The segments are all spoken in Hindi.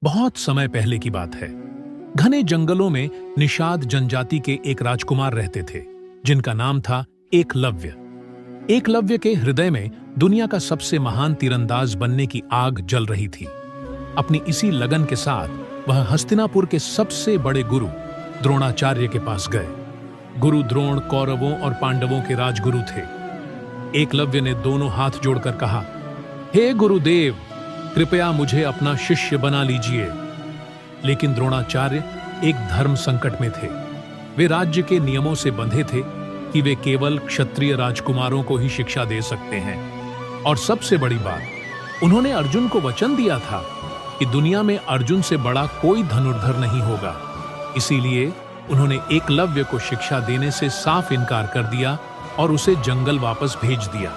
बहुत समय पहले की बात है। घने जंगलों में निषाद जनजाति के एक राजकुमार रहते थे जिनका नाम था एकलव्य। एकलव्य के हृदय में दुनिया का सबसे महान तीरंदाज बनने की आग जल रही थी। अपनी इसी लगन के साथ वह हस्तिनापुर के सबसे बड़े गुरु द्रोणाचार्य के पास गए। गुरु द्रोण कौरवों और पांडवों के राजगुरु थे। एकलव्य ने दोनों हाथ जोड़कर कहा, हे गुरुदेव, कृपया मुझे अपना शिष्य बना लीजिए। लेकिन द्रोणाचार्य एक धर्म संकट में थे। वे राज्य के नियमों से बंधे थे कि वे केवल क्षत्रिय राजकुमारों को ही शिक्षा दे सकते हैं। और सबसे बड़ी बात, उन्होंने अर्जुन को वचन दिया था कि दुनिया में अर्जुन से बड़ा कोई धनुर्धर नहीं होगा। इसीलिए उन्होंने एकलव्य को शिक्षा देने से साफ इनकार कर दिया और उसे जंगल वापस भेज दिया।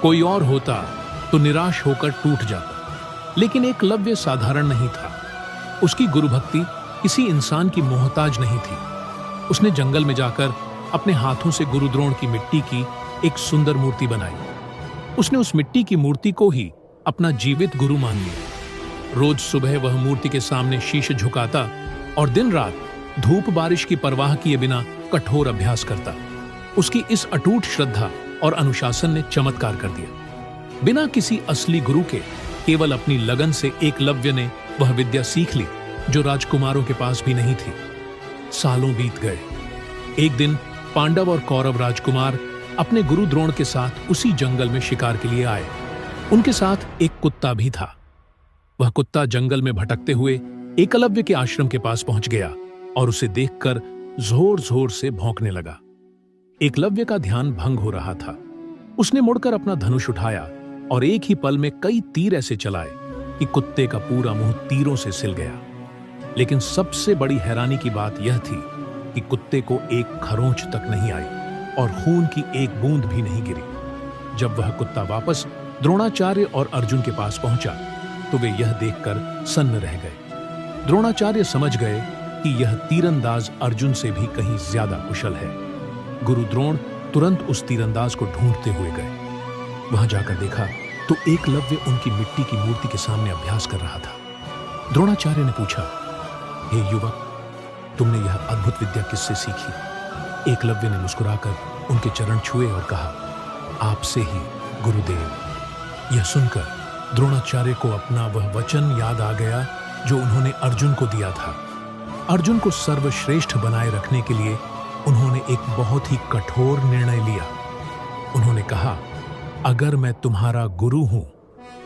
कोई और होता तो निराश होकर टूट जाता, लेकिन एकलव्य साधारण नहीं था। उसकी गुरुभक्ति किसी इंसान की मोहताज नहीं थी। उसने जंगल में जाकर अपने हाथों से गुरु द्रोण की मिट्टी की एक सुंदर मूर्ति बनाई। उसने उस मिट्टी की मूर्ति को ही अपना जीवित गुरु मान लिया। रोज सुबह वह मूर्ति के सामने शीश झुकाता और दिन रात धूप बारिश की परवाह किए बिना कठोर अभ्यास करता। उसकी इस अटूट श्रद्धा और अनुशासन ने चमत्कार कर दिया। बिना किसी असली गुरु के केवल अपनी लगन से एकलव्य ने वह विद्या सीख ली जो राजकुमारों के पास भी नहीं थी। सालों बीत गए। एक दिन पांडव और कौरव राजकुमार अपने गुरु द्रोण के साथ उसी जंगल में शिकार के लिए आए। उनके साथ एक कुत्ता भी था। वह कुत्ता जंगल में भटकते हुए एकलव्य के आश्रम के पास पहुंच गया और उसे देखकर जोर जोर से भौंकने लगा। एकलव्य का ध्यान भंग हो रहा था। उसने मुड़कर अपना धनुष उठाया और एक ही पल में कई तीर ऐसे चलाए कि कुत्ते का पूरा मुंह तीरों से सिल गया। लेकिन सबसे बड़ी हैरानी की बात यह थी कि कुत्ते को एक खरोंच तक नहीं आई और खून की एक बूंद भी नहीं गिरी। जब वह कुत्ता वापस द्रोणाचार्य और अर्जुन के पास पहुंचा तो वे यह देखकर सन्न रह गए। द्रोणाचार्य समझ गए कि यह तीरंदाज अर्जुन से भी कहीं ज्यादा कुशल है। गुरु द्रोण तुरंत उस तीरंदाज को ढूंढते हुए गए। वहां जाकर देखा तो एकलव्य उनकी मिट्टी की मूर्ति के सामने अभ्यास कर रहा था। द्रोणाचार्य ने पूछा, हे युवक, तुमने यह अद्भुत विद्या किससे सीखी? एकलव्य ने मुस्कुराकर उनके चरण छुए और कहा, आपसे ही गुरुदेव। यह सुनकर द्रोणाचार्य को अपना वह वचन याद आ गया जो उन्होंने अर्जुन को दिया था। अर्जुन को सर्वश्रेष्ठ बनाए रखने के लिए उन्होंने एक बहुत ही कठोर निर्णय लिया। उन्होंने कहा, अगर मैं तुम्हारा गुरु हूं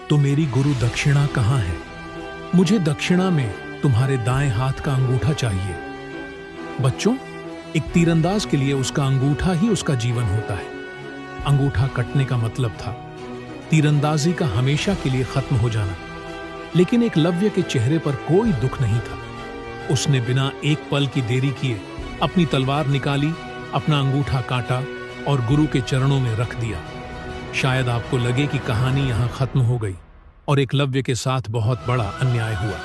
तो मेरी गुरु दक्षिणा कहां है? मुझे दक्षिणा में तुम्हारे दाएं हाथ का अंगूठा चाहिए। बच्चों, एक तीरंदाज के लिए उसका अंगूठा ही उसका जीवन होता है। अंगूठा कटने का मतलब था तीरंदाजी का हमेशा के लिए खत्म हो जाना। लेकिन एकलव्य के चेहरे पर कोई दुख नहीं था। उसने बिना एक पल की देरी किए अपनी तलवार निकाली, अपना अंगूठा काटा और गुरु के चरणों में रख दिया। शायद आपको लगे कि कहानी यहां खत्म हो गई और एकलव्य के साथ बहुत बड़ा अन्याय हुआ,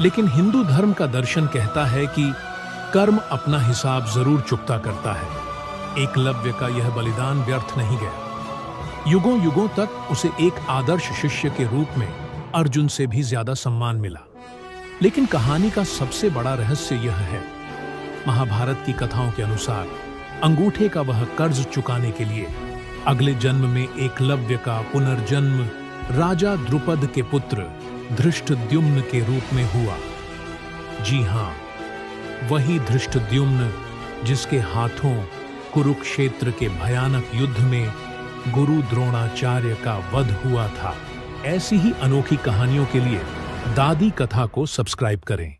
लेकिन हिंदू धर्म का दर्शन कहता है कि कर्म अपना हिसाब जरूर चुकता करता है। एकलव्य का यह बलिदान व्यर्थ नहीं गया। युगों युगों तक उसे एक आदर्श शिष्य के रूप में अर्जुन से भी ज्यादा सम्मान मिला। लेकिन कहानी का सबसे बड़ा रहस्य यह है, महाभारत की कथाओं के अनुसार अंगूठे का वह कर्ज चुकाने के लिए अगले जन्म में एकलव्य का पुनर्जन्म राजा द्रुपद के पुत्र धृष्टद्युम्न के रूप में हुआ। जी हां, वही धृष्टद्युम्न जिसके हाथों कुरुक्षेत्र के भयानक युद्ध में गुरु द्रोणाचार्य का वध हुआ था। ऐसी ही अनोखी कहानियों के लिए दादी कथा को सब्सक्राइब करें।